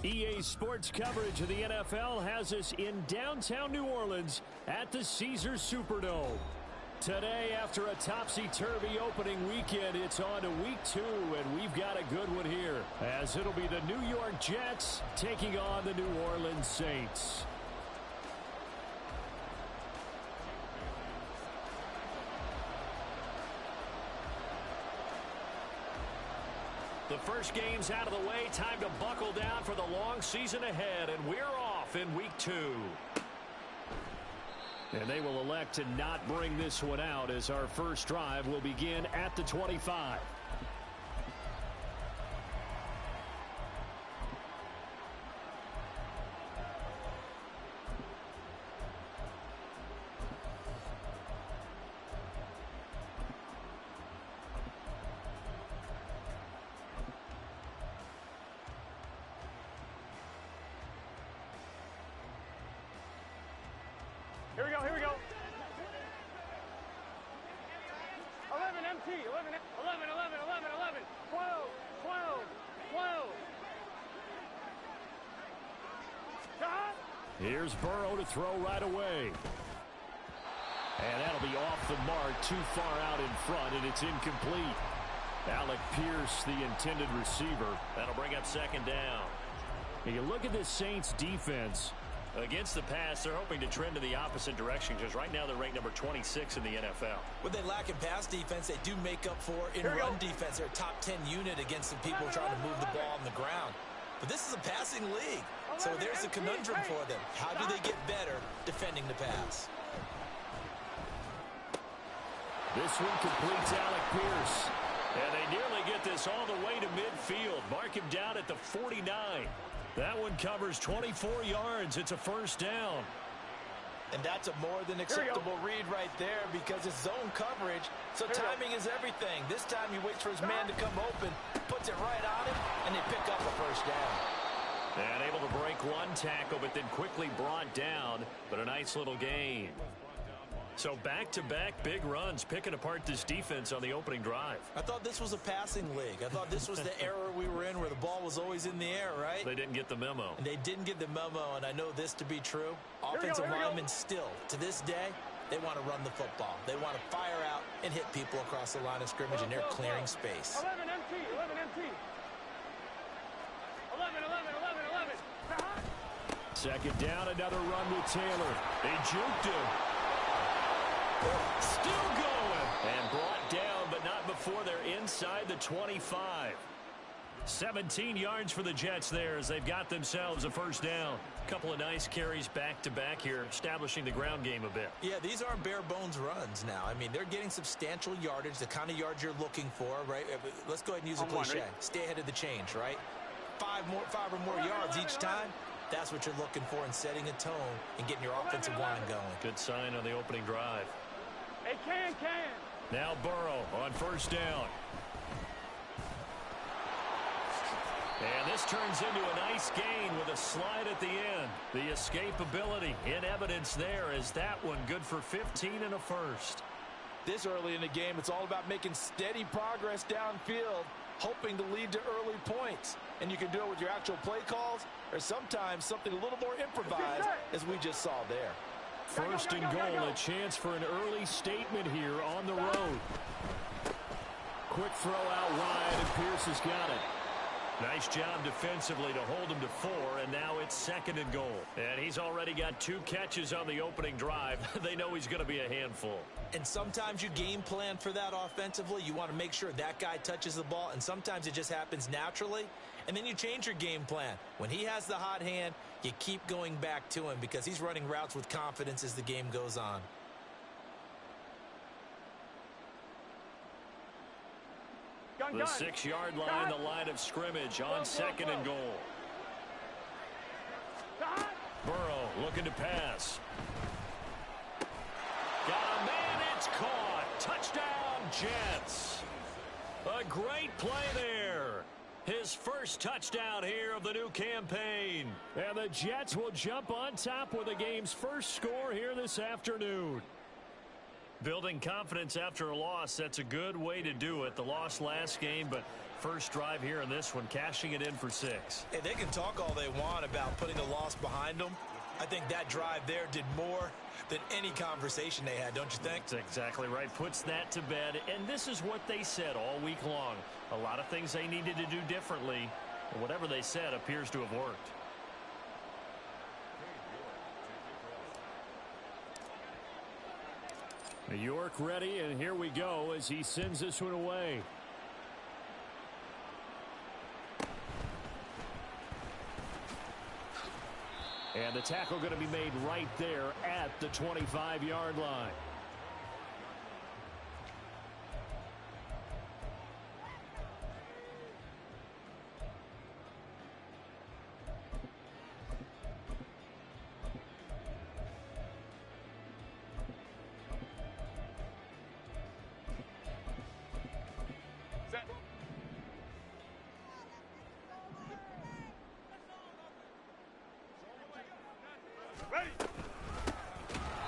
EA Sports coverage of the NFL has us in downtown New Orleans at the Caesars Superdome. Today, after a topsy-turvy opening weekend, it's on to week 2, and we've got a good one here, as it'll be the New York Jets taking on the New Orleans Saints. The first game's out of the way. Time to buckle down for the long season ahead, and we're off in week 2. And they will elect to not bring this one out as our first drive will begin at the 25. Here we go. 11 MT, 11, 12. Shot. Here's Burrow to throw right away. And that'll be off the mark, too far out in front, and it's incomplete. Alec Pierce, the intended receiver. That'll bring up second down. And you look at this Saints defense. Against the pass, they're hoping to trend in the opposite direction because right now they're ranked number 26 in the NFL. What they lack in pass defense, they do make up for in run defense. They're a top 10 unit against some people trying to move the ball on the ground. But this is a passing league, so there's a conundrum for them. How do they get better defending the pass? This one completes Alec Pierce. And they nearly get this all the way to midfield. Mark him down at the 49. That one covers 24 yards. It's a first down. And that's a more than acceptable read right there because it's zone coverage, so timing is everything. This time he waits for his man to come open, puts it right on him, and they pick up a first down. And able to break one tackle, but then quickly brought down, but a nice little gain. So back-to-back big runs, picking apart this defense on the opening drive. I thought this was a passing league. I thought this was the era we were in where the ball was always in the air, right? They didn't get the memo. And they didn't get the memo, and I know this to be true. Offensive linemen still, to this day, they want to run the football. They want to fire out and hit people across the line of scrimmage, and they're clearing space. 11 MT. 11. Second down, another run with Taylor. They juked him. Still going. And brought down, but not before they're inside the 25. 17 yards for the Jets there as they've got themselves a first down. Couple of nice carries back-to-back here, establishing the ground game a bit. Yeah, these aren't bare-bones runs now. I mean, they're getting substantial yardage, the kind of yards you're looking for, right? Let's go ahead and use a cliche. Stay ahead of the change, right? Five or more yards each time. That's what you're looking for in setting a tone and getting your offensive line going. Good sign on the opening drive. Hey, can. Now Burrow on first down. And this turns into a nice gain with a slide at the end. The escapability in evidence there is that one good for 15 and a first. This early in the game, it's all about making steady progress downfield, hoping to lead to early points. And you can do it with your actual play calls or sometimes something a little more improvised, as we just saw there. First and goal, a chance for an early statement here on the road. Quick throw out wide, and Pierce has got it. Nice job defensively to hold him to 4, and now it's second and goal. And he's already got 2 catches on the opening drive. They know he's going to be a handful. And sometimes you game plan for that offensively. You want to make sure that guy touches the ball, and sometimes it just happens naturally. And then you change your game plan. When he has the hot hand, you keep going back to him because he's running routes with confidence as the game goes on. The 6-yard line, the line of scrimmage on second and goal. Burrow looking to pass. Got a man, it's caught. Touchdown, Jets. A great play there. His first touchdown here of the new campaign. And the Jets will jump on top with the game's first score here this afternoon. Building confidence after a loss, that's a good way to do it. The loss last game, but First drive here in this one, cashing it in for 6. Hey, they can talk all they want about putting a loss behind them. I think that drive there did more than any conversation they had, don't you think? That's exactly right. Puts that to bed. And this is what they said all week long. A lot of things they needed to do differently. And whatever they said appears to have worked. York ready, and here we go as he sends this one away. And the tackle going to be made right there at the 25-yard line.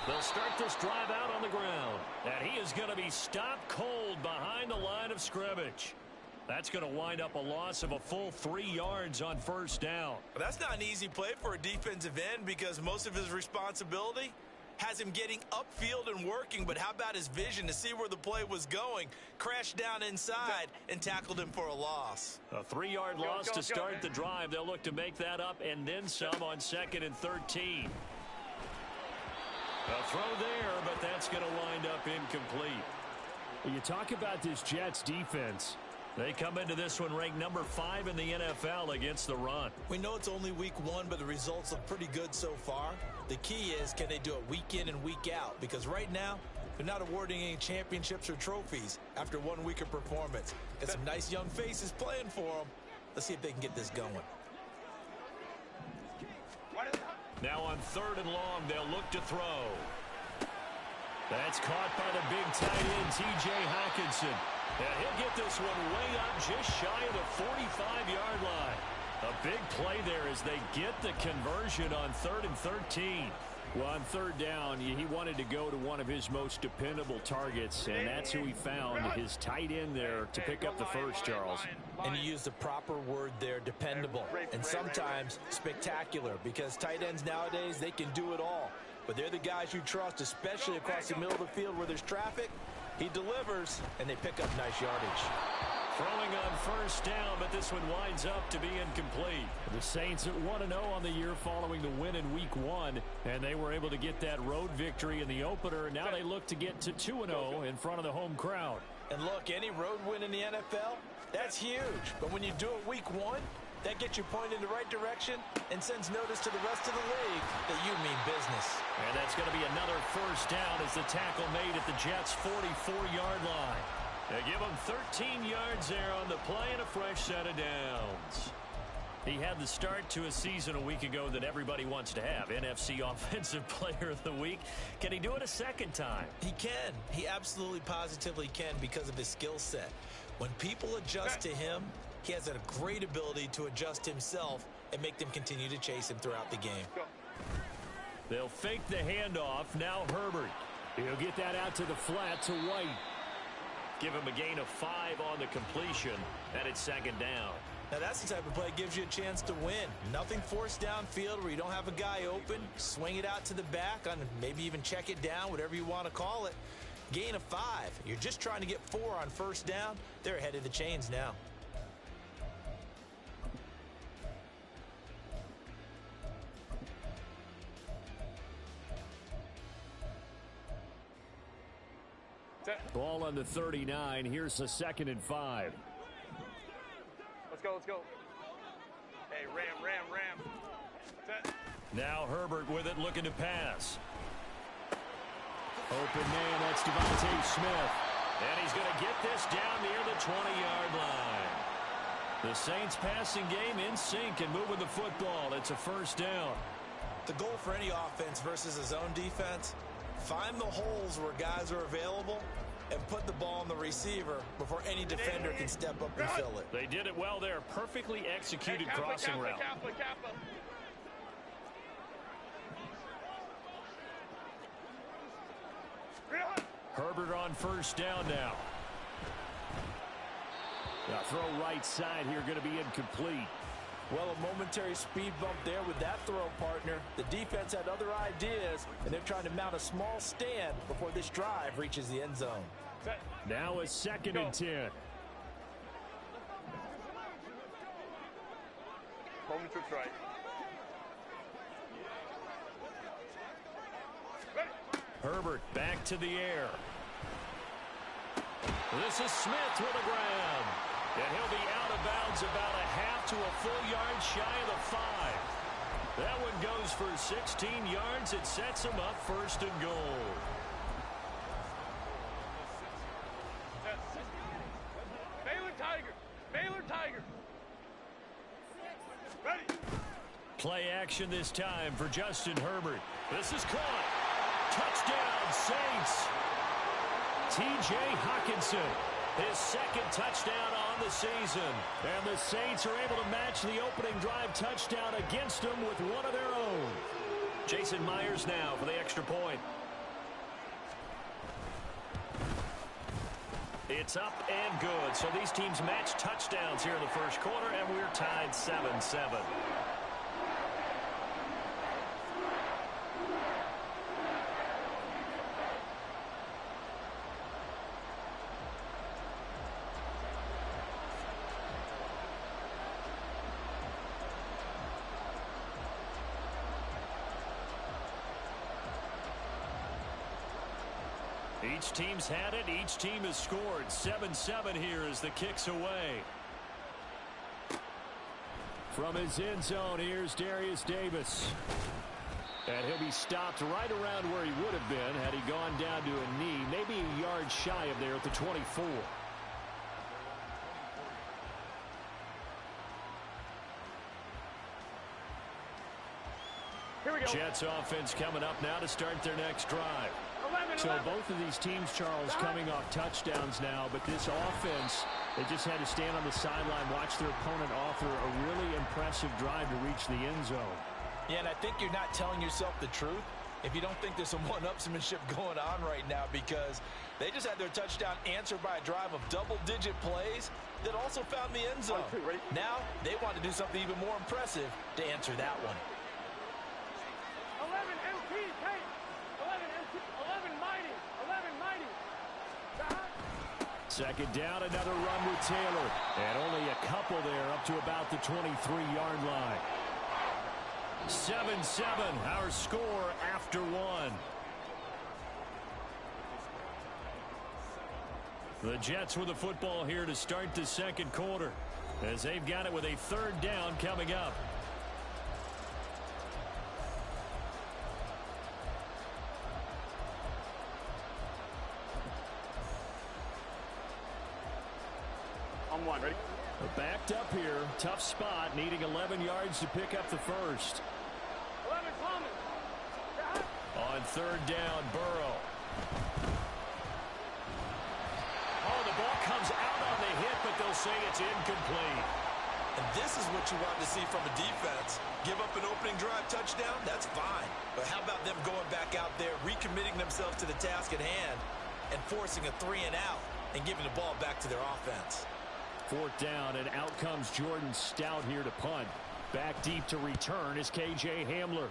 They'll start this drive out on the ground. And he is going to be stopped cold behind the line of scrimmage. That's going to wind up a loss of a full 3 yards on first down. That's not an easy play for a defensive end because most of his responsibility has him getting upfield and working. But how about his vision to see where the play was going? Crashed down inside and tackled him for a loss. A 3-yard loss to start the drive. They'll look to make that up and then some on 2nd and 13. A throw there, but that's going to wind up incomplete. You talk about this Jets defense. They come into this one ranked number 5 in the NFL against the run. We know it's only week 1, but the results look pretty good so far. The key is, can they do it week in and week out? Because right now, they're not awarding any championships or trophies after 1 week of performance. Got some nice young faces playing for them. Let's see if they can get this going. Now on 3rd and long, they'll look to throw. That's caught by the big tight end, T.J. Hockenson. And he'll get this one way up just shy of the 45-yard line. A big play there as they get the conversion on 3rd and 13. Well, on 3rd down, he wanted to go to one of his most dependable targets, and that's who he found, his tight end there, to pick up the first, Charles. And he used the proper word there, dependable, and sometimes spectacular, because tight ends nowadays, they can do it all. But they're the guys you trust, especially across the middle of the field where there's traffic. He delivers, and they pick up nice yardage. Throwing on first down, but this one winds up to be incomplete. The Saints at 1-0 on the year following the win in week 1, and they were able to get that road victory in the opener. Now they look to get to 2-0 in front of the home crowd. And look, any road win in the NFL, that's huge. But when you do it week 1, that gets you pointed in the right direction and sends notice to the rest of the league that you mean business. And that's going to be another first down as the tackle made at the Jets' 44-yard line. They give him 13 yards there on the play and a fresh set of downs. He had the start to a season a week ago that everybody wants to have, NFC Offensive Player of the Week. Can he do it a second time? He can. He absolutely positively can because of his skill set. When people adjust to him, he has a great ability to adjust himself and make them continue to chase him throughout the game. They'll fake the handoff. Now Herbert. He'll get that out to the flat to White. Give him a gain of 5 on the completion, and it's 2nd down. Now that's the type of play that gives you a chance to win. Nothing forced downfield where you don't have a guy open. Swing it out to the back, on maybe even check it down, whatever you want to call it. Gain of 5. You're just trying to get 4 on first down. They're ahead of the chains now. Ball on the 39. Here's a 2nd and 5. Let's go, let's go. Hey, ram. Set. Now Herbert with it, looking to pass. Open man, that's Devontae Smith. And he's going to get this down near the 20-yard line. The Saints passing game in sync and moving the football. It's a first down. The goal for any offense versus a zone defense, find the holes where guys are available and put the ball on the receiver before any defender can step up and fill it. They did it well there. Perfectly executed crossing route. Herbert on first down now. The throw right side here going to be incomplete. Well, a momentary speed bump there with that throw, partner. The defense had other ideas, and they're trying to mount a small stand before this drive reaches the end zone. Now a 2nd and 10. Home trips right. Herbert back to the air. This is Smith with a grab. And he'll be out of bounds about a half to a full yard shy of the 5. That one goes for 16 yards. It sets him up 1st and goal. Baylor Tiger. Baylor Tiger. Ready. Play action this time for Justin Herbert. This is caught. Touchdown, Saints. T.J. Hawkinson, his 2nd touchdown on the season. And the Saints are able to match the opening drive touchdown against them with one of their own. Jason Myers now for the extra point. It's up and good. So these teams match touchdowns here in the 1st quarter, and we're tied 7-7. Each team's had it. Each team has scored. 7-7 here as the kick's away. From his end zone, here's Darius Davis. And he'll be stopped right around where he would have been had he gone down to a knee, maybe a yard shy of there at the 24. Here we go. Jets offense coming up now to start their next drive. 11. So both of these teams, Charles, coming off touchdowns now, but this offense, they just had to stand on the sideline, watch their opponent offer a really impressive drive to reach the end zone. Yeah, and I think you're not telling yourself the truth if you don't think there's some one-upsmanship going on right now, because they just had their touchdown answered by a drive of double-digit plays that also found the end zone. Now they want to do something even more impressive to answer that one. 11 MT, Kate. 11 MT, 11 mighty, 11 mighty. 2nd down, another run with Taylor. And only a couple there up to about the 23-yard line. 7-7, our score after 1. The Jets with the football here to start the 2nd quarter, as they've got it with a 3rd down coming up. On 1, ready? Backed up here, tough spot, needing 11 yards to pick up the 1st. 11 Thomas. On 3rd down, Burrow. Oh, the ball comes out on the hit, but they'll say it's incomplete. And this is what you want to see from a defense. Give up an opening drive touchdown, that's fine. But how about them going back out there, recommitting themselves to the task at hand, and forcing a 3 and out, and giving the ball back to their offense. 4th down, and out comes Jordan Stout here to punt. Back deep to return is K.J. Hamler.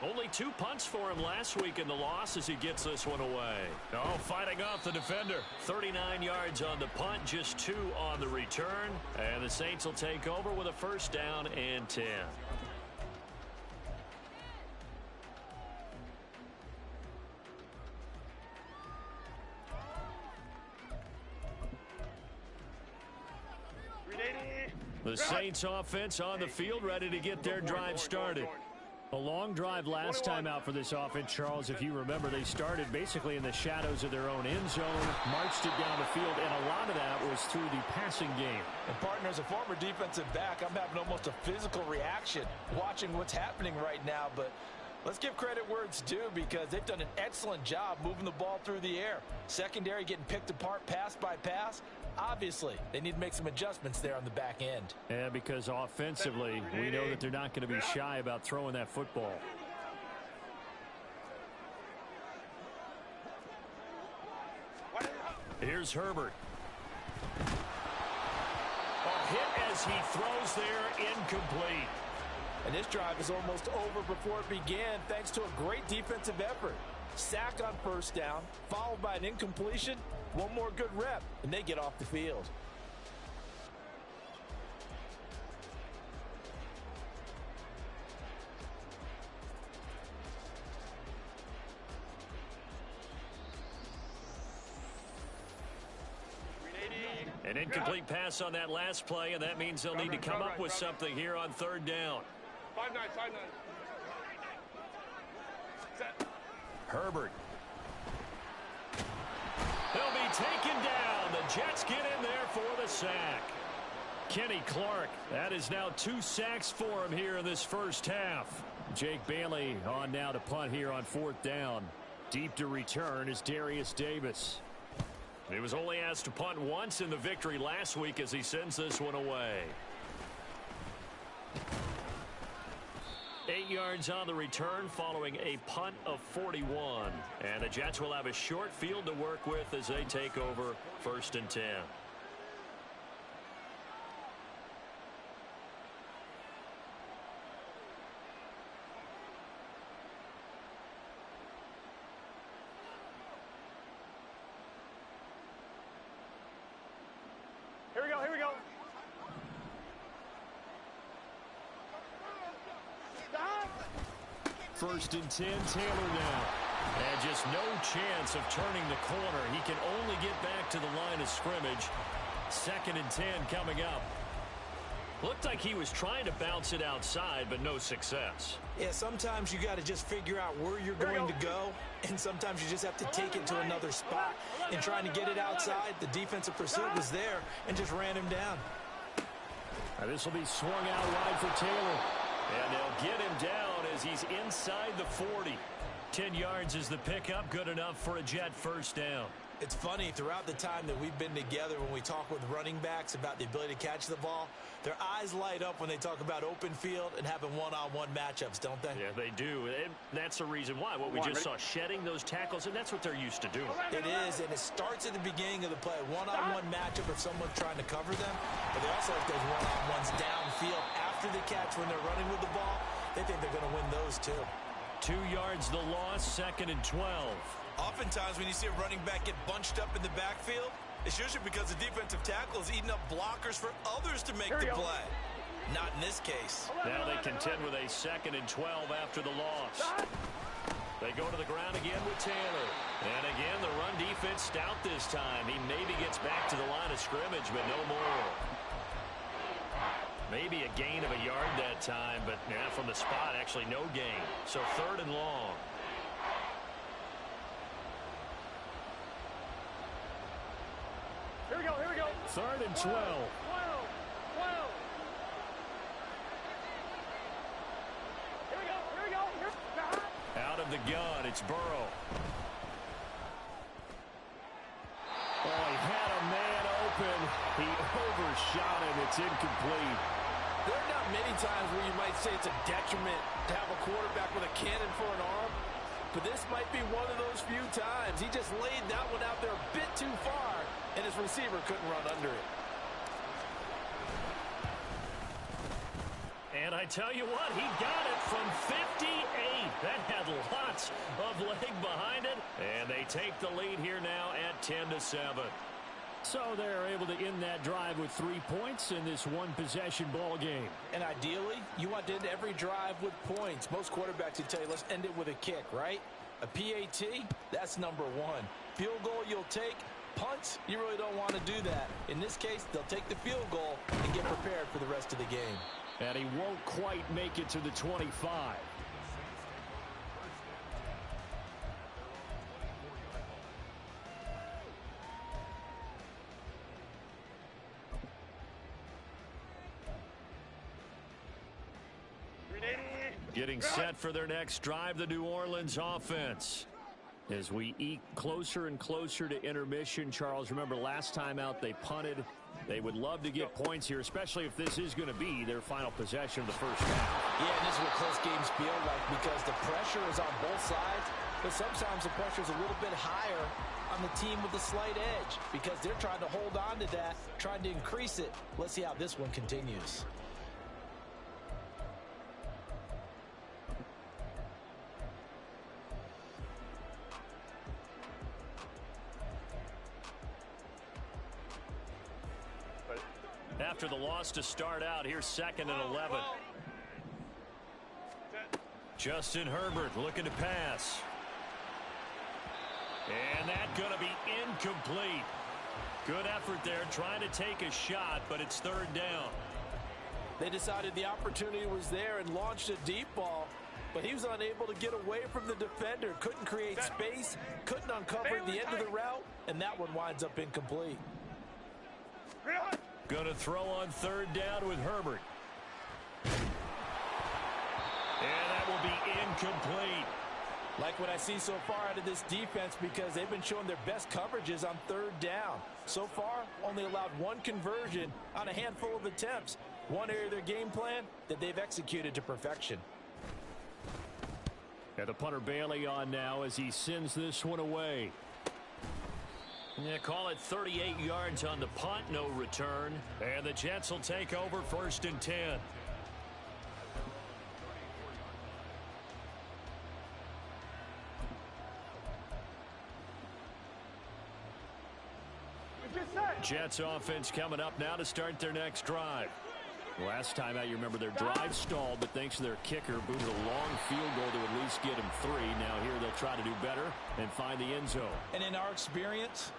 Only 2 punts for him last week in the loss as he gets this one away. Oh, fighting off the defender. 39 yards on the punt, just 2 on the return. And the Saints will take over with a 1st down and 10. The Saints offense on the field, ready to get their drive started. A long drive last time out for this offense, Charles. If you remember, they started basically in the shadows of their own end zone, marched it down the field, and a lot of that was through the passing game. And partner, as a former defensive back, I'm having almost a physical reaction watching what's happening right now. But let's give credit where it's due, because they've done an excellent job moving the ball through the air. Secondary getting picked apart pass by pass. Obviously, they need to make some adjustments there on the back end. Yeah, because offensively, we know that they're not going to be shy about throwing that football. Here's Herbert. hit as he throws there, incomplete. And this drive is almost over before it began thanks to a great defensive effort. Sack on first down, followed by an incompletion. One more good rep, and they get off the field. An incomplete pass on that last play, and that means they'll need to come up with something here on third down. 5-9, 5-9. Set. Herbert. He'll be taken down. The Jets get in there for the sack. Kenny Clark, that is now 2 sacks for him here in this first half. Jake Bailey on now to punt here on fourth down. Deep to return is Darius Davis. He was only asked to punt once in the victory last week as he sends this one away. 8 yards on the return following a punt of 41. And the Jets will have a short field to work with as they take over 1st and 10. Here we go. 1st and 10, Taylor now. And just no chance of turning the corner. He can only get back to the line of scrimmage. 2nd and 10 coming up. Looked like he was trying to bounce it outside, but no success. Yeah, sometimes you got to just figure out where you're going to go, and sometimes you just have to take it to another spot. In trying to get it outside, the defensive pursuit was there and just ran him down. This will be swung out wide for Taylor. And they'll get him down as he's inside the 40. 10 yards is the pickup, good enough for a Jet first down. It's funny, throughout the time that we've been together, when we talk with running backs about the ability to catch the ball, their eyes light up when they talk about open field and having one-on-one matchups, don't they? Yeah, they do. And that's the reason why. What we just saw, shedding those tackles, and that's what they're used to doing. It is, and it starts at the beginning of the play. One-on-one matchup if someone's trying to cover them, but they also like those one-on-ones downfield after the catch when they're running with the ball. They think they're going to win those, too. 2 yards the loss, 2nd and 12. Oftentimes when you see a running back get bunched up in the backfield, it's usually because the defensive tackle is eating up blockers for others to make the play. Not in this case. Now they contend with a 2nd and 12 after the loss. They go to the ground again with Taylor. And again, the run defense stout this time. He maybe gets back to the line of scrimmage, but no more. Maybe a gain of a yard that time, but yeah, from the spot, actually no gain. So 3rd and long. Here we go. 3rd and 12. 12. Here we go. Out of the gun, it's Burrow. Oh, he had a man open. He overshot him. It's incomplete. There are not many times where you might say it's a detriment to have a quarterback with a cannon for an arm, but this might be one of those few times. He just laid that one out there a bit too far, and his receiver couldn't run under it. And I tell you what, he got it from 58. That had lots of leg behind it, and they take the lead here now at 10-7. So they're able to end that drive with 3 points in this one-possession ball game. And ideally, you want to end every drive with points. Most quarterbacks would tell you, let's end it with a kick, right? A PAT, that's number 1. Field goal you'll take. Punts, you really don't want to do that. In this case, they'll take the field goal and get prepared for the rest of the game. And he won't quite make it to the 25. Getting set for their next drive, the New Orleans offense. As we eke closer and closer to intermission, Charles, remember last time out they punted. They would love to get points here, especially if this is going to be their final possession of the first half. Yeah, and this is what close games feel like because the pressure is on both sides. But sometimes the pressure is a little bit higher on the team with a slight edge because they're trying to hold on to that, trying to increase it. Let's see how this one continues. After the loss to start out, here's 2nd and 11. Justin Herbert looking to pass. And that's going to be incomplete. Good effort there, trying to take a shot, but it's 3rd down. They decided the opportunity was there and launched a deep ball, but he was unable to get away from the defender. Couldn't create space, couldn't uncover the end of the route, and that one winds up incomplete. Going to throw on 3rd down with Herbert. And that will be incomplete. Like what I see so far out of this defense because they've been showing their best coverages on 3rd down. So far, only allowed 1 conversion on a handful of attempts. One area of their game plan that they've executed to perfection. And the punter Bailey on now as he sends this one away. Yeah, call it 38 yards on the punt, no return. And the Jets will take over 1st and 10. Jets offense coming up now to start their next drive. Last time out, you remember their drive stalled, but thanks to their kicker, booted a long field goal to at least get him 3. Now here they'll try to do better and find the end zone. And in our experience,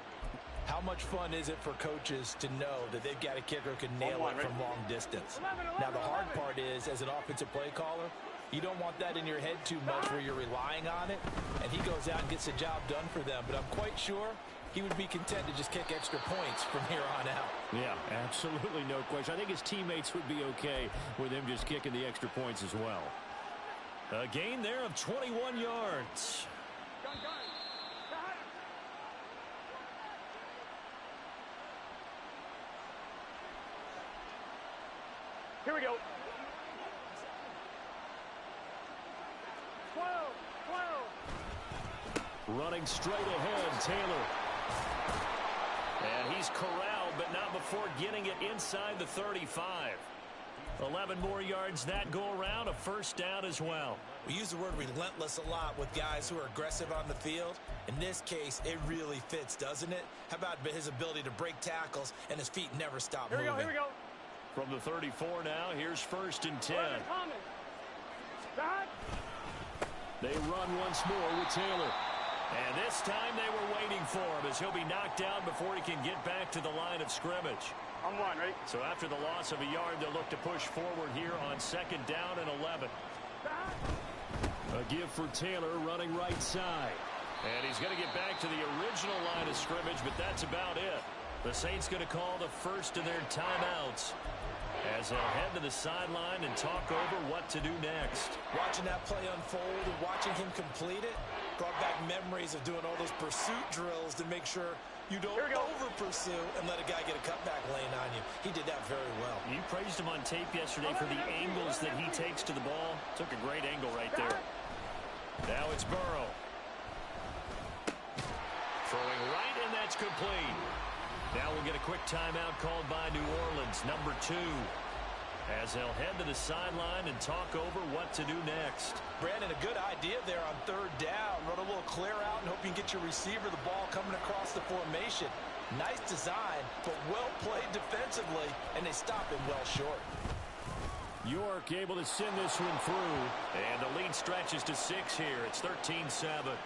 how much fun is it for coaches to know that they've got a kicker who can nail it from long distance? Now, the hard part is, as an offensive play caller, you don't want that in your head too much where you're relying on it, and he goes out and gets the job done for them. But I'm quite sure he would be content to just kick extra points from here on out. Yeah, absolutely no question. I think his teammates would be okay with him just kicking the extra points as well. A gain there of 21 yards. Here we go. 12. Running straight ahead, Taylor. And he's corralled, but not before getting it inside the 35. 11 more yards that go around, a 1st down as well. We use the word relentless a lot with guys who are aggressive on the field. In this case, it really fits, doesn't it? How about his ability to break tackles and his feet never stop moving? Here we go. From the 34 now, here's 1st and 10. They run once more with Taylor. And this time they were waiting for him as he'll be knocked down before he can get back to the line of scrimmage. I'm one, right? So after the loss of a yard, they'll look to push forward here on 2nd down and 11. A give for Taylor running right side. And he's going to get back to the original line of scrimmage, but that's about it. The Saints going to call the first of their timeouts as they'll head to the sideline and talk over what to do next. Watching that play unfold and watching him complete it brought back memories of doing all those pursuit drills to make sure you don't over-pursue and let a guy get a cutback lane on you. He did that very well. You praised him on tape yesterday for the angles that he takes to the ball. Took a great angle right there. Now it's Burrow. Throwing right, and that's complete. Now we'll get a quick timeout called by New Orleans, number 2. As they'll head to the sideline and talk over what to do next. Brandon, a good idea there on 3rd down. Run a little clear out and hope you can get your receiver the ball coming across the formation. Nice design, but well played defensively, and they stop him well short. York able to send this one through, and the lead stretches to 6 here. It's 13-7.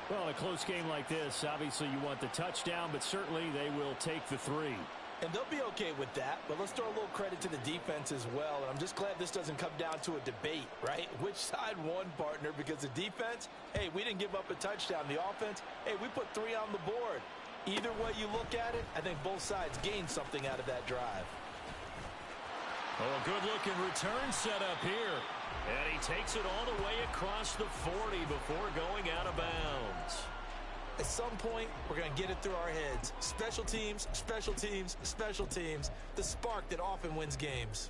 Well, a close game like this, obviously you want the touchdown, but certainly they will take the 3. And they'll be okay with that, but let's throw a little credit to the defense as well. And I'm just glad this doesn't come down to a debate, right? Which side won, partner? Because the defense, hey, we didn't give up a touchdown. The offense, hey, we put 3 on the board. Either way you look at it, I think both sides gained something out of that drive. Oh, a good-looking return set up here. And he takes it all the way across the 40 before going out of bounds. At some point, we're going to get it through our heads. Special teams, special teams, special teams. The spark that often wins games.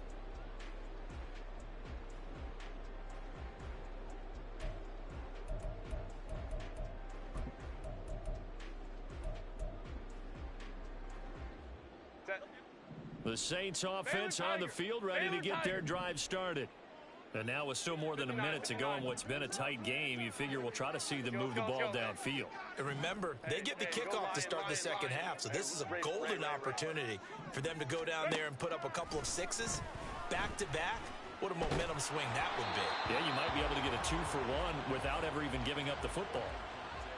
The Saints offense on the field, ready to get their drive started. And now with still more than a minute to go in what's been a tight game, you figure we'll try to see them move the ball downfield. And remember, they get the kickoff to start the second half, so this is a golden opportunity for them to go down there and put up a couple of sixes back-to-back. What a momentum swing that would be. Yeah, you might be able to get a 2-for-1 without ever even giving up the football.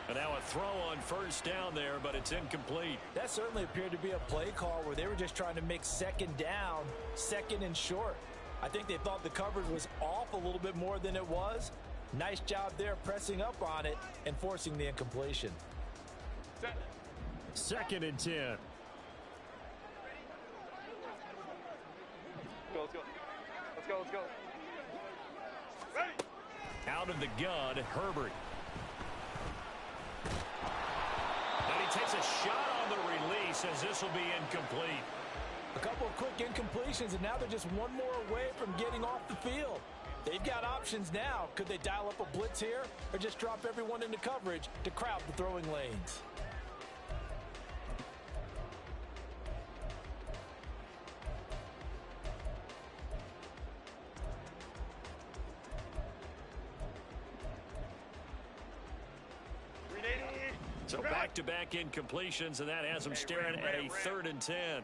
And now a throw on first down there, but it's incomplete. That certainly appeared to be a play call where they were just trying to make second down, second and short. I think they thought the coverage was off a little bit more than it was. Nice job there pressing up on it and forcing the incompletion. Second and 10. Let's go. Let's go. Let's go. Ready. Out of the gun, Herbert. And he takes a shot on the release as this will be incomplete. A couple of quick incompletions, and now they're just one more away from getting off the field. They've got options now. Could they dial up a blitz here or just drop everyone into coverage to crowd the throwing lanes? So back-to-back incompletions, and that has them staring at a 3rd and 10.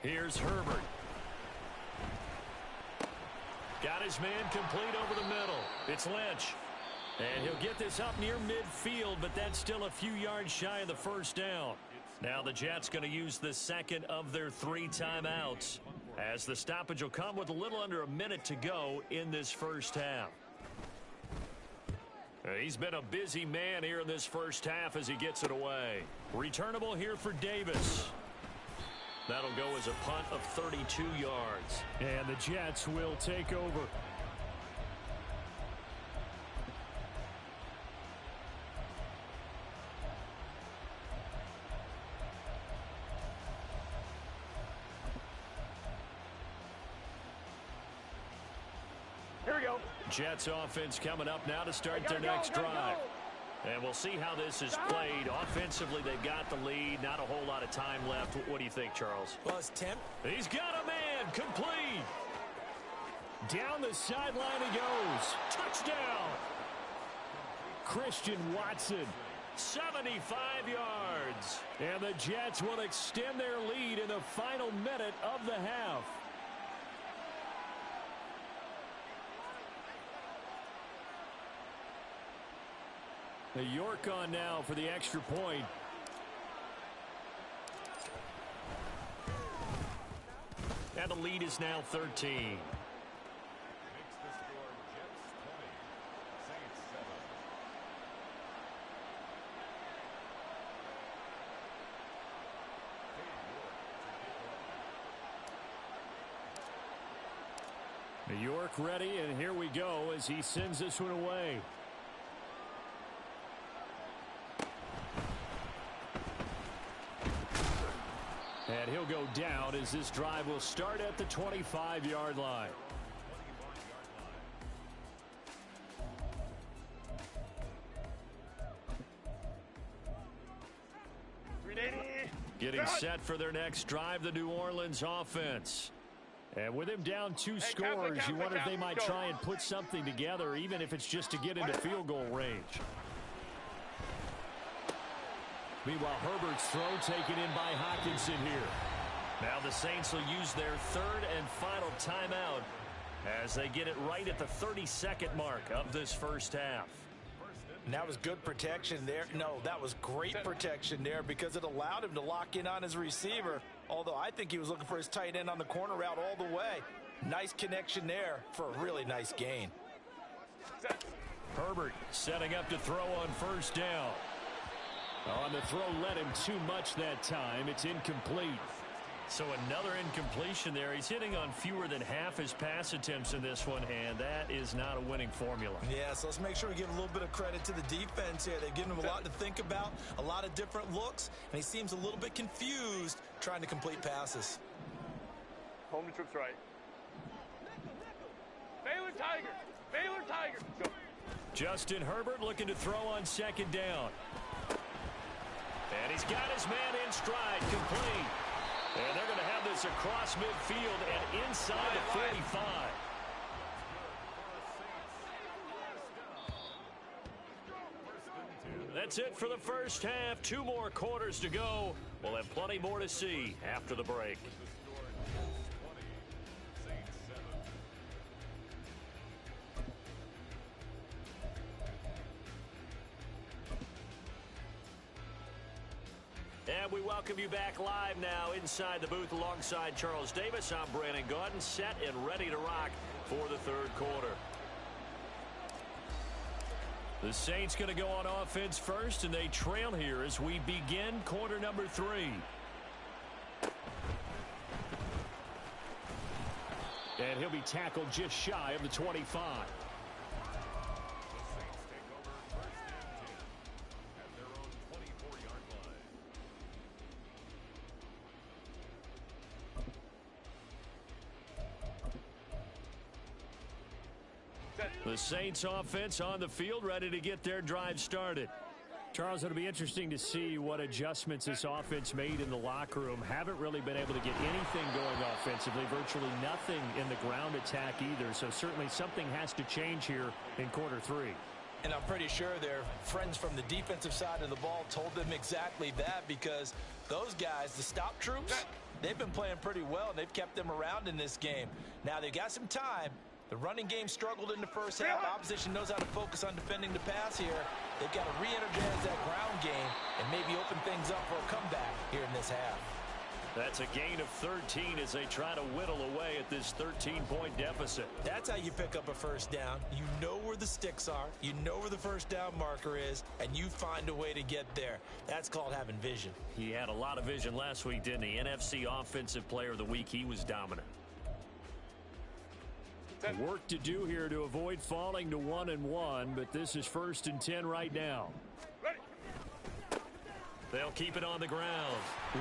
Here's Herbert. Got his man complete over the middle. It's Lynch. And he'll get this up near midfield, but that's still a few yards shy of the first down. Now the Jets going to use the second of their 3 timeouts, as the stoppage will come with a little under a minute to go in this first half. He's been a busy man here in this first half as he gets it away. Returnable here for Davis. That'll go as a punt of 32 yards. And the Jets will take over. Here we go. Jets offense coming up now to start their next drive. And we'll see how this is played. Offensively, they've got the lead. Not a whole lot of time left. What do you think, Charles? Well, it's 10. He's got a man. Complete. Down the sideline he goes. Touchdown. Christian Watson. 75 yards. And the Jets will extend their lead in the final minute of the half. The York on now for the extra point. And the lead is now 13. New York ready, and here we go as he sends this one away. And he'll go down as this drive will start at the 25-yard line. Getting set for their next drive, the New Orleans offense. And with him down 2 scores, you wonder if they might try and put something together, even if it's just to get into field goal range. Meanwhile, Herbert's throw taken in by Hockenson here. Now the Saints will use their 3rd and final timeout as they get it right at the 32nd mark of this first half. And that was good protection there. No, that was great protection there because it allowed him to lock in on his receiver, although I think he was looking for his tight end on the corner route all the way. Nice connection there for a really nice gain. Herbert setting up to throw on first down. On the throw led him too much that time. It's incomplete. So another incompletion there. He's hitting on fewer than half his pass attempts in this one, and that is not a winning formula. Yeah, so let's make sure we give a little bit of credit to the defense here. They've given him a lot to think about, a lot of different looks, and he seems a little bit confused trying to complete passes. Home to trips right. Baylor Tiger. Baylor Tiger. Go. Justin Herbert looking to throw on second down. And he's got his man in stride, complete. And they're going to have this across midfield and inside the 45. That's it for the first half. 2 more quarters to go. We'll have plenty more to see after the break. And we welcome you back live now inside the booth alongside Charles Davis. I'm Brandon Gaudin, set and ready to rock for the third quarter. The Saints going to go on offense first, and they trail here as we begin quarter number 3. And he'll be tackled just shy of the 25. The Saints offense on the field, ready to get their drive started. Charles, it'll be interesting to see what adjustments this offense made in the locker room. Haven't really been able to get anything going offensively, virtually nothing in the ground attack either. So certainly something has to change here in quarter 3. And I'm pretty sure their friends from the defensive side of the ball told them exactly that, because those guys, the stop troops, they've been playing pretty well, and they've kept them around in this game. Now they've got some time. The running game struggled in the first half. Opposition knows how to focus on defending the pass here. They've got to re-energize that ground game and maybe open things up for a comeback here in this half. That's a gain of 13 as they try to whittle away at this 13-point deficit. That's how you pick up a first down. You know where the sticks are. You know where the first down marker is, and you find a way to get there. That's called having vision. He had a lot of vision last week, didn't he? NFC Offensive Player of the Week. He was dominant. Work to do here to avoid falling to 1-1, but this is 1st and 10 right now. They'll keep it on the ground.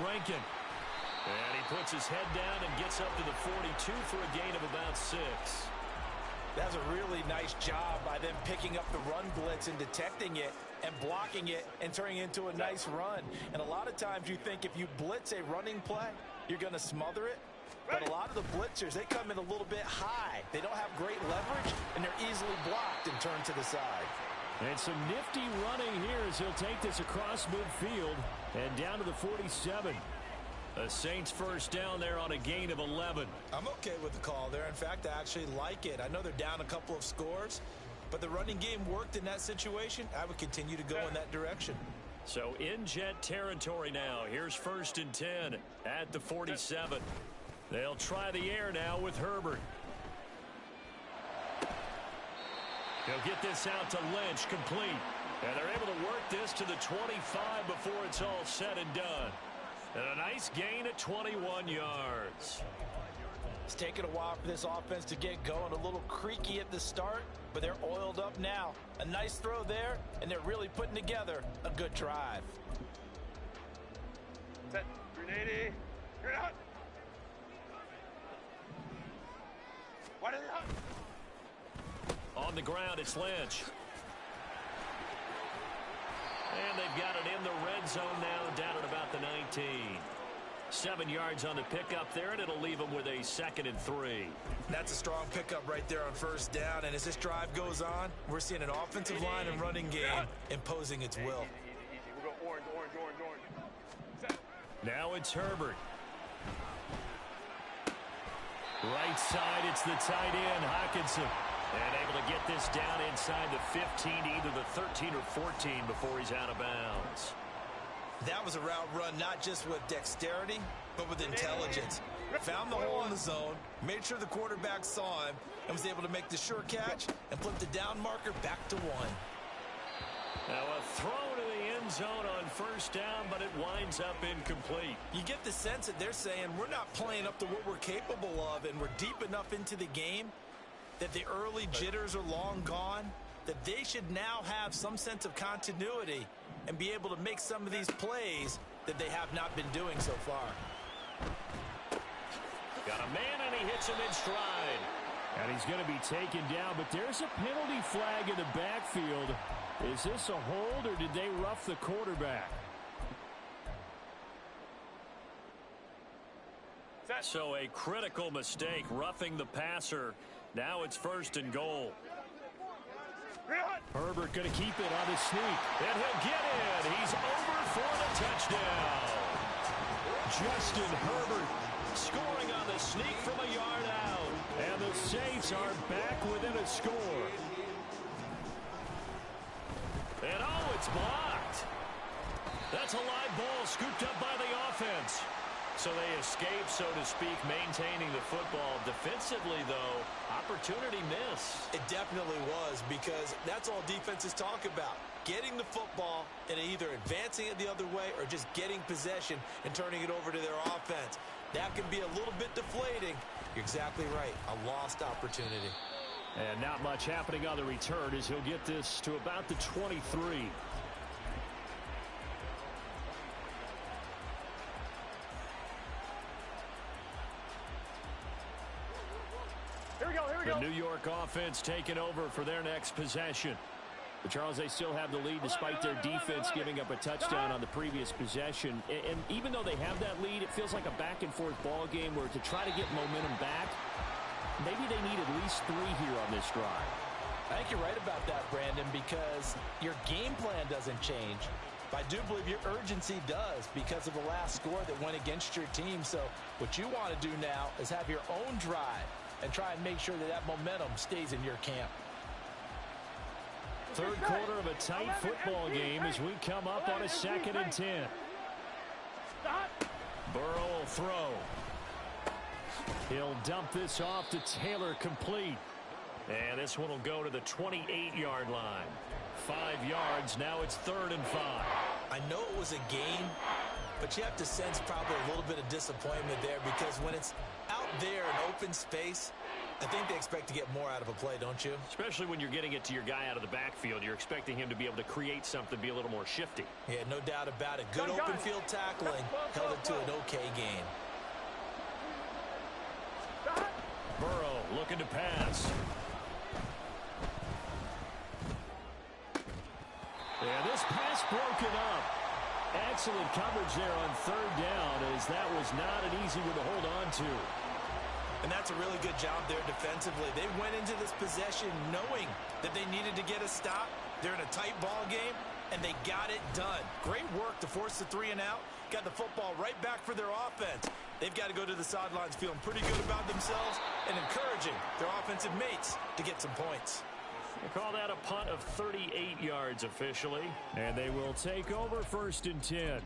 Rankin. And he puts his head down and gets up to the 42 for a gain of about 6. That's a really nice job by them picking up the run blitz and detecting it and blocking it and turning it into a nice run. And a lot of times you think if you blitz a running play, you're going to smother it. But a lot of the blitzers, they come in a little bit high. They don't have great leverage, and they're easily blocked and turned to the side. And some nifty running here as he'll take this across midfield and down to the 47. The Saints first down there on a gain of 11. I'm okay with the call there. In fact, I actually like it. I know they're down a couple of scores, but the running game worked in that situation. I would continue to go in that direction. So in jet territory now. Here's 1st and 10 at the 47. They'll try the air now with Herbert. He'll get this out to Lynch, complete. And they're able to work this to the 25 before it's all said and done. And a nice gain at 21 yards. It's taken a while for this offense to get going. A little creaky at the start, but they're oiled up now. A nice throw there, and they're really putting together a good drive. Set. 380. You're out. What is it? On the ground, it's Lynch. And they've got it in the red zone now, down at about the 19. 7 yards on the pickup there, and it'll leave them with a 2nd and 3. That's a strong pickup right there on first down. And as this drive goes on, we're seeing an offensive line and running game imposing its will. Easy. We'll go orange. Set. Now it's Herbert. Right side, it's the tight end, Hockenson. And able to get this down inside the 15, either the 13 or 14 before he's out of bounds. That was a route run not just with dexterity, but with intelligence. Found the hole in the zone, made sure the quarterback saw him, and was able to make the sure catch and flip the down marker back to 1. Now a throw to the end zone on first down, but it winds up incomplete. You get the sense that they're saying we're not playing up to what we're capable of, and we're deep enough into the game that the early jitters are long gone, that they should now have some sense of continuity and be able to make some of these plays that they have not been doing so far. Got a man, and he hits him in stride. And he's going to be taken down, but there's a penalty flag in the backfield. Is this a hold, or did they rough the quarterback? So a critical mistake, roughing the passer. Now it's 1st and goal. Herbert going to keep it on his sneak. And he'll get it. He's over for the touchdown. Justin Herbert scoring on the sneak from a yard out. And the Saints are back within a score. And oh, it's blocked. That's a live ball scooped up by the offense. So they escape, so to speak, maintaining the football. Defensively, though, opportunity miss. It definitely was, because that's all defenses talk about. Getting the football and either advancing it the other way or just getting possession and turning it over to their offense. That can be a little bit deflating. You're exactly right. A lost opportunity. And not much happening on the return as he'll get this to about the 23. The New York offense taking over for their next possession. But Charles, they still have the lead despite their defense giving up a touchdown on the previous possession. And even though they have that lead, it feels like a back-and-forth ball game where to try to get momentum back, maybe they need at least 3 here on this drive. I think you're right about that, Brandon, because your game plan doesn't change. But I do believe your urgency does because of the last score that went against your team. So what you want to do now is have your own drive and try and make sure that that momentum stays in your camp. Third quarter of a tight football game as we come up on a 2nd and 10. Burrow will throw. He'll dump this off to Taylor, complete. And this one will go to the 28-yard line. 5 yards, now it's 3rd and 5. I know it was a gain, but you have to sense probably a little bit of disappointment there, because when it's out there in open space, I think they expect to get more out of a play, don't you? Especially when you're getting it to your guy out of the backfield. You're expecting him to be able to create something, be a little more shifty. Yeah, no doubt about it. Good open field tackling. Held it to an okay gain. Burrow looking to pass. Yeah, this pass broken up. Excellent coverage there on 3rd down, as that was not an easy one to hold on to. And that's a really good job there defensively. They went into this possession knowing that they needed to get a stop. They're in a tight ball game, and they got it done. Great work to force the 3 and out. Got the football right back for their offense. They've got to go to the sidelines feeling pretty good about themselves and encouraging their offensive mates to get some points. They call that a punt of 38 yards officially. And they will take over 1st and 10.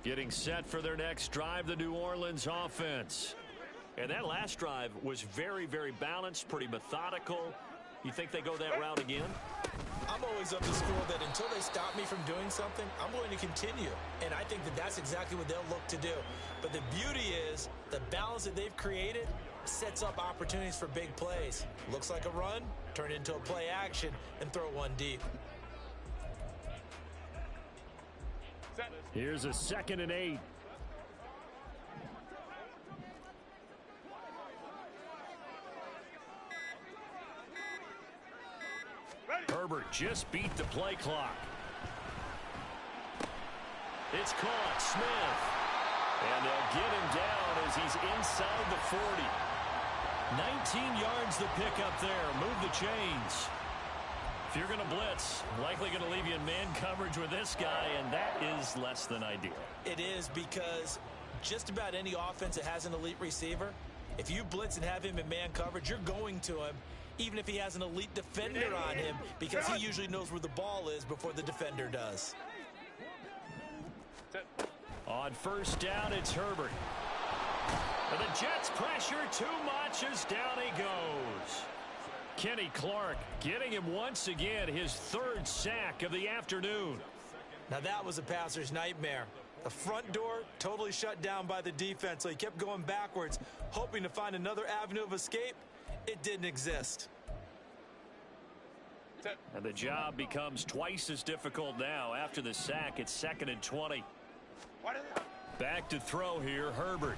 Getting set for their next drive, the New Orleans offense. And that last drive was very, very balanced, pretty methodical. You think they go that route again? I'm always of the school that until they stop me from doing something, I'm going to continue. And I think that that's exactly what they'll look to do. But the beauty is the balance that they've created sets up opportunities for big plays. Looks like a run, turn it into a play action, and throw one deep. Here's a 2nd and 8. Herbert just beat the play clock. It's caught. Smith. And they'll get him down as he's inside the 40. 19 yards the pickup there. Move the chains. If you're going to blitz, likely going to leave you in man coverage with this guy, and that is less than ideal. It is, because just about any offense that has an elite receiver, if you blitz and have him in man coverage, you're going to him, even if he has an elite defender on him, because he usually knows where the ball is before the defender does. On 1st down, it's Herbert. And the Jets pressure too much as down he goes. Kenny Clark getting him once again, his 3rd sack of the afternoon. Now that was a passer's nightmare. The front door totally shut down by the defense, so he kept going backwards, hoping to find another avenue of escape. It didn't exist. And the job becomes twice as difficult now. After the sack, it's 2nd and 20. Back to throw here, Herbert.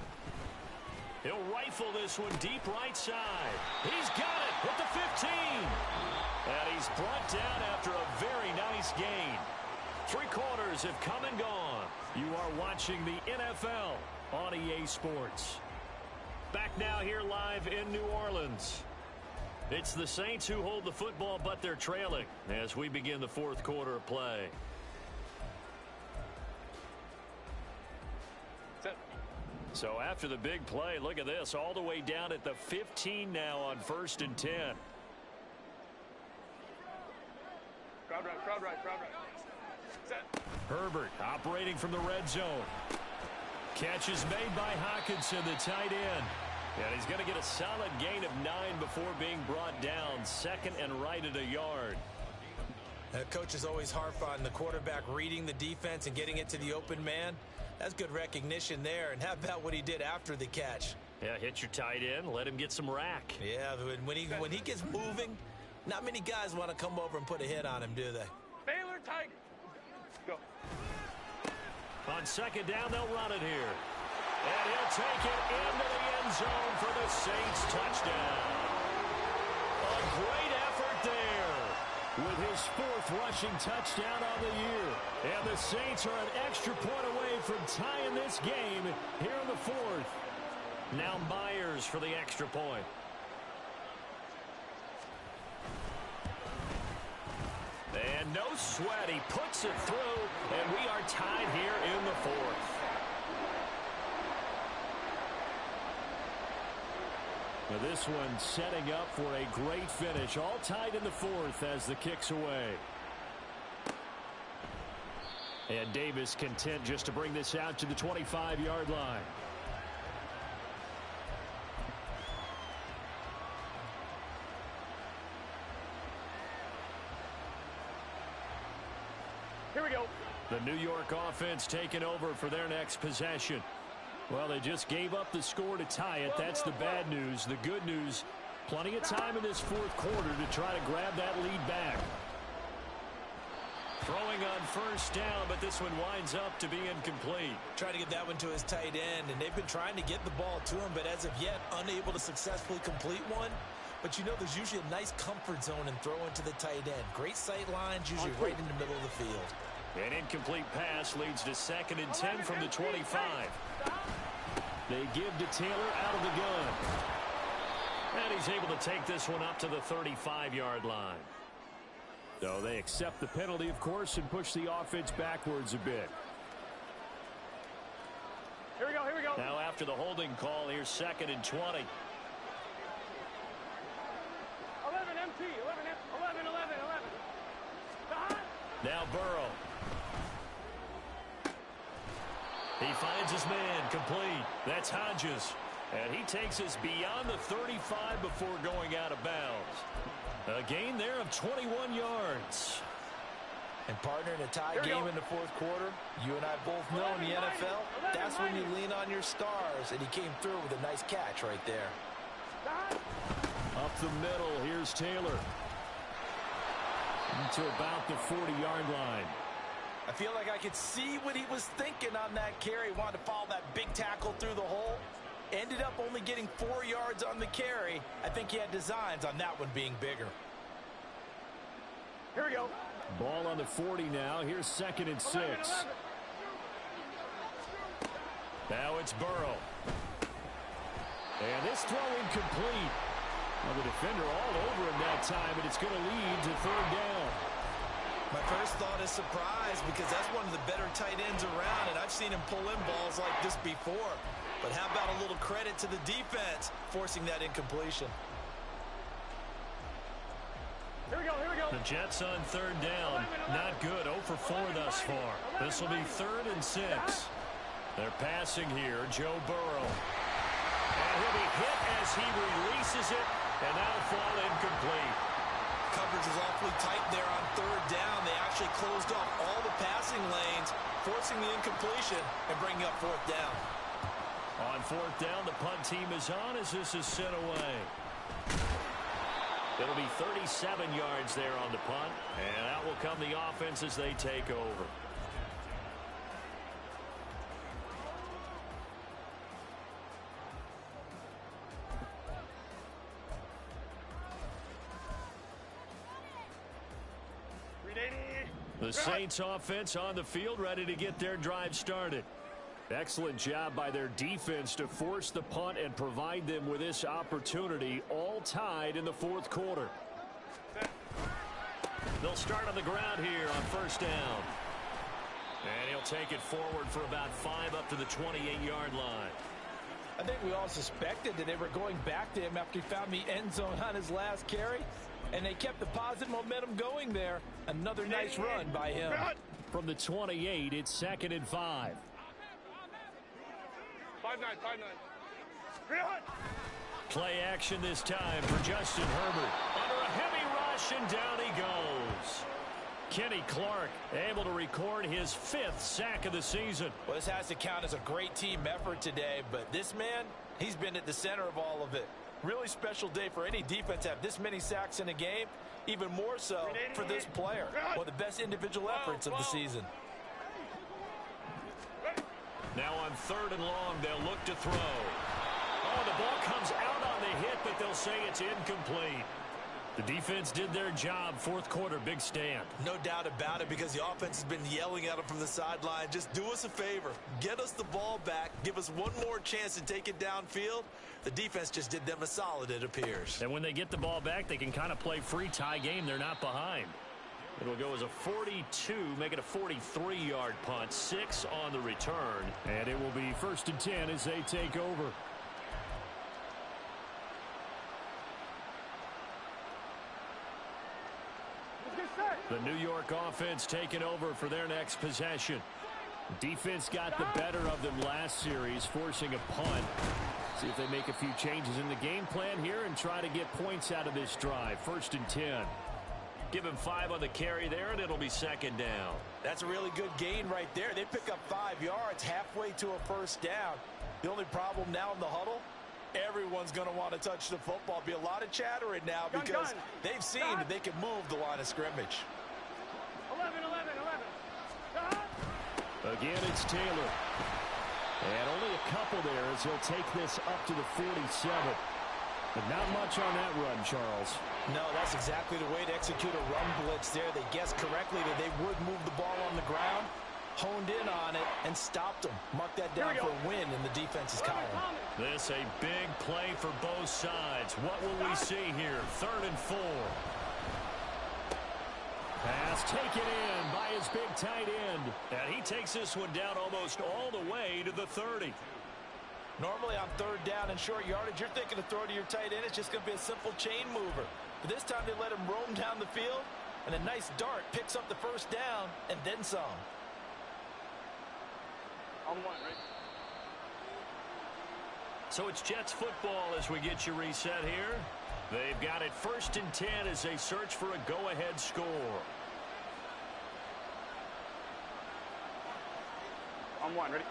He'll rifle this one deep right side. He's got it at the 15. And he's brought down after a very nice gain. 3 quarters have come and gone. You are watching the NFL on EA Sports. Back now here live in New Orleans. It's the Saints who hold the football, but they're trailing as we begin the fourth quarter of play. So after the big play, look at this, all the way down at the 15 now on 1st and 10. Crowd right. Set. Herbert operating from the red zone. Catch is made by Hockenson, the tight end. And he's going to get a solid gain of 9 before being brought down. Second and right at a yard. Coaches always harp on the quarterback reading the defense and getting it to the open man. That's good recognition there. And how about what he did after the catch? Yeah, hit your tight end, let him get some rack. Yeah, when he gets moving, not many guys want to come over and put a hit on him, do they? Baylor Tiger. Go. On second down, they'll run it here. And he'll take it into the end zone for the Saints touchdown. A great effort there with his 4th rushing touchdown on the year. And the Saints are an extra point away from tying this game here in the 4th. Now Myers for the extra point. And no sweat, he puts it through, and we are tied here in the 4th. Now this one setting up for a great finish, all tied in the 4th as the kick's away. And Davis content just to bring this out to the 25-yard line. Here we go. The New York offense taking over for their next possession. Well, they just gave up the score to tie it. That's the bad news. The good news, plenty of time in this 4th quarter to try to grab that lead back. Throwing on 1st down, but this one winds up to be incomplete. Trying to get that one to his tight end, and they've been trying to get the ball to him, but as of yet, unable to successfully complete one. But you know, there's usually a nice comfort zone in throwing to the tight end. Great sight lines, usually right in the middle of the field. An incomplete pass leads to 2nd and 10 from the 25. They give to Taylor out of the gun. And he's able to take this one up to the 35-yard line. So they accept the penalty, of course, and push the offense backwards a bit. Here we go. Now after the holding call, here's 2nd and 20. 11 MT. 11. Now Burrow. He finds his man, complete. That's Hodges. And he takes us beyond the 35 before going out of bounds. A gain there of 21 yards. And partner, in a tie game in the 4th quarter, you and I both know in the NFL, that's when you lean on your stars. And he came through with a nice catch right there. Up the middle, here's Taylor. To about the 40-yard line. I feel like I could see what he was thinking on that carry. Wanted to follow that big tackle through the hole. Ended up only getting 4 yards on the carry. I think he had designs on that one being bigger. Here we go. Ball on the 40 now. Here's 2nd and 6. 11. Now it's Burrow. And this throw incomplete. Well, the defender all over him that time, and it's going to lead to 3rd down. My first thought is surprise, because that's one of the better tight ends around, and I've seen him pull in balls like this before. But how about a little credit to the defense forcing that incompletion? Here we go. The Jets on 3rd down. Not good. 0 for 4 thus far. This will be 3rd and 6. They're passing here. Joe Burrow. And he'll be hit as he releases it, and that'll fall incomplete. Coverage is awfully tight there on 3rd down. They actually closed off all the passing lanes, forcing the incompletion and bringing up 4th down. On 4th down, the punt team is on as this is sent away. It'll be 37 yards there on the punt, and out will come the offense as they take over. The Saints offense on the field, ready to get their drive started. Excellent job by their defense to force the punt and provide them with this opportunity, all tied in the fourth quarter. They'll start on the ground here on first down. And he'll take it forward for about 5 up to the 28-yard line. I think we all suspected that they were going back to him after he found the end zone on his last carry. And they kept the positive momentum going there. Another nice run by him. From the 28, it's 2nd and 5. 5-9. Play action this time for Justin Herbert. Under a heavy rush, and down he goes. Kenny Clark able to record his 5th sack of the season. Well, this has to count as a great team effort today, but this man, he's been at the center of all of it. Really special day for any defense to have this many sacks in a game, even more so for this player. One of the best individual efforts of the season. Now on 3rd and long, they'll look to throw. Oh, the ball comes out on the hit, but they'll say it's incomplete. The defense did their job. Fourth quarter, big stand. No doubt about it, because the offense has been yelling at them from the sideline. Just do us a favor. Get us the ball back. Give us one more chance to take it downfield. The defense just did them a solid, it appears. And when they get the ball back, they can kind of play free tie game. They're not behind. It'll go as a 42, make it a 43-yard punt. 6 on the return. And it will be 1st and 10 as they take over. The New York offense taking over for their next possession. Defense got the better of them last series, forcing a punt. See if they make a few changes in the game plan here and try to get points out of this drive. 1st and 10. Give him 5 on the carry there, and it'll be 2nd down. That's a really good gain right there. They pick up 5 yards halfway to a 1st down. The only problem now in the huddle, everyone's going to want to touch the football. Be a lot of chattering now because they've seen that they can move the line of scrimmage. 11. Again, it's Taylor. And only a couple there as he'll take this up to the 47. But not much on that run, Charles. No, that's exactly the way to execute a run blitz there. They guessed correctly that they would move the ball on the ground, honed in on it, and stopped them. Mark that down for a win in the defense's column. This a big play for both sides. What will we see here? 3rd and 4. Pass taken in by his big tight end. And he takes this one down almost all the way to the 30. Normally on 3rd down and short yardage, you're thinking to throw to your tight end. It's just going to be a simple chain mover. But this time they let him roam down the field, and a nice dart picks up the 1st down and then some. On 1, right? So it's Jets football as we get you reset here. They've got it 1st and 10 as they search for a go-ahead score. On 1, ready?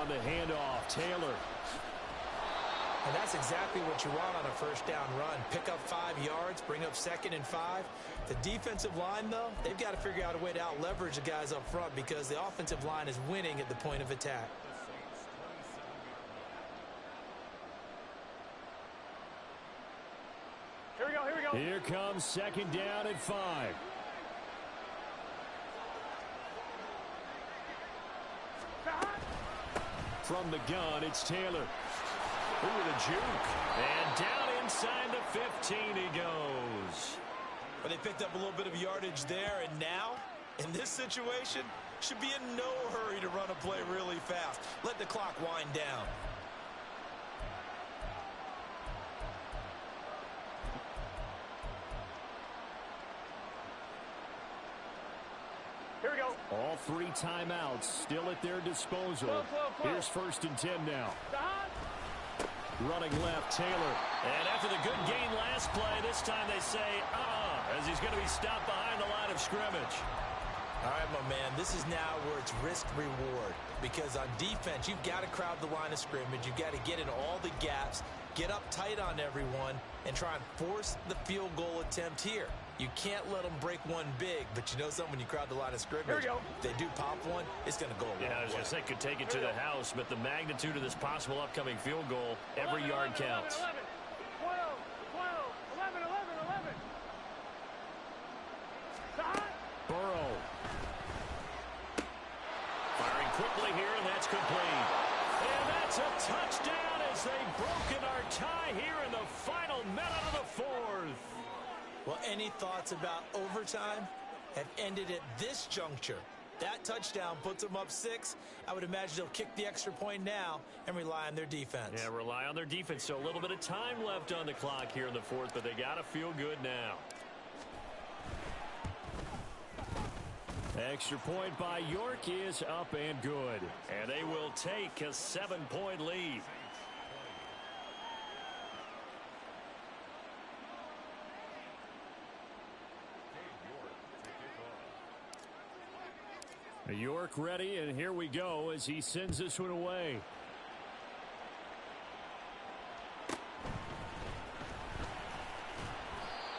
On the handoff, Taylor. And that's exactly what you want on a 1st down run. Pick up 5 yards, bring up 2nd and 5. The defensive line, though, they've got to figure out a way to out-leverage the guys up front because the offensive line is winning at the point of attack. Here we go. Here comes 2nd down and 5. From the gun, it's Taylor. Ooh, the juke. And down inside the 15 he goes. Well, they picked up a little bit of yardage there, and now, in this situation, should be in no hurry to run a play really fast. Let the clock wind down. Here we go. All 3 timeouts still at their disposal. Close. Here's 1st and 10 now. Running left, Taylor. And after the good gain last play, this time they say, as he's going to be stopped behind the line of scrimmage. All right, my man, this is now where it's risk-reward. Because on defense, you've got to crowd the line of scrimmage. You've got to get in all the gaps, get up tight on everyone, and try and force the field goal attempt here. You can't let them break one big, but you know something, when you crowd the line of scrimmage, if they do pop one, it's going to go a long way. I was going to say, could take it to the house, but the magnitude of this possible upcoming field goal, every yard counts. 11, 12. complete. And that's a touchdown as they've broken our tie here in the final minute of the fourth. Well, any thoughts about overtime have ended at this juncture. That touchdown puts them up 6. I would imagine they'll kick the extra point now and rely on their defense. Yeah, rely on their defense. So a little bit of time left on the clock here in the fourth, but they got to feel good now. Extra point by York is up and good. And they will take a 7-point lead. York ready, and here we go as he sends this one away.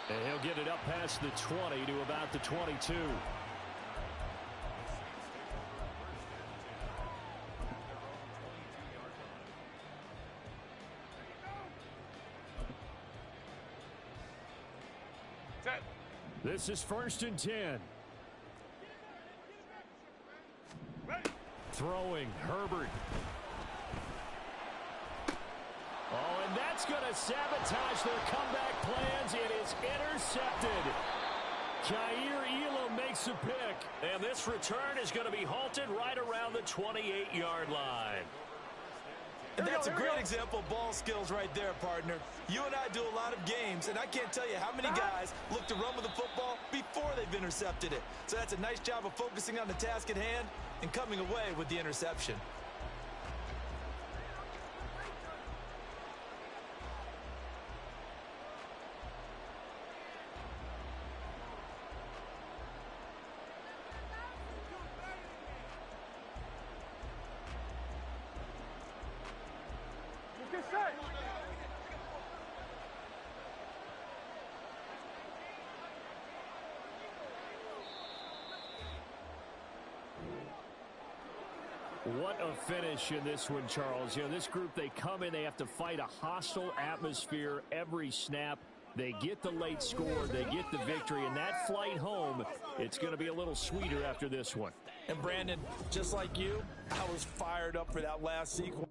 And he'll get it up past the 20 to about the 22. This is 1st and 10. Throwing, Herbert. Oh, and that's going to sabotage their comeback plans. It is intercepted. Jair Elam makes a pick. And this return is going to be halted right around the 28-yard line. And that's a great example of ball skills right there, partner. You and I do a lot of games, and I can't tell you how many guys look to run with the football before they've intercepted it. So that's a nice job of focusing on the task at hand and coming away with the interception. What a finish in this one, Charles. You know, this group, they come in, they have to fight a hostile atmosphere every snap. They get the late score, they get the victory, and that flight home, it's going to be a little sweeter after this one. And Brandon, just like you, I was fired up for that last sequence.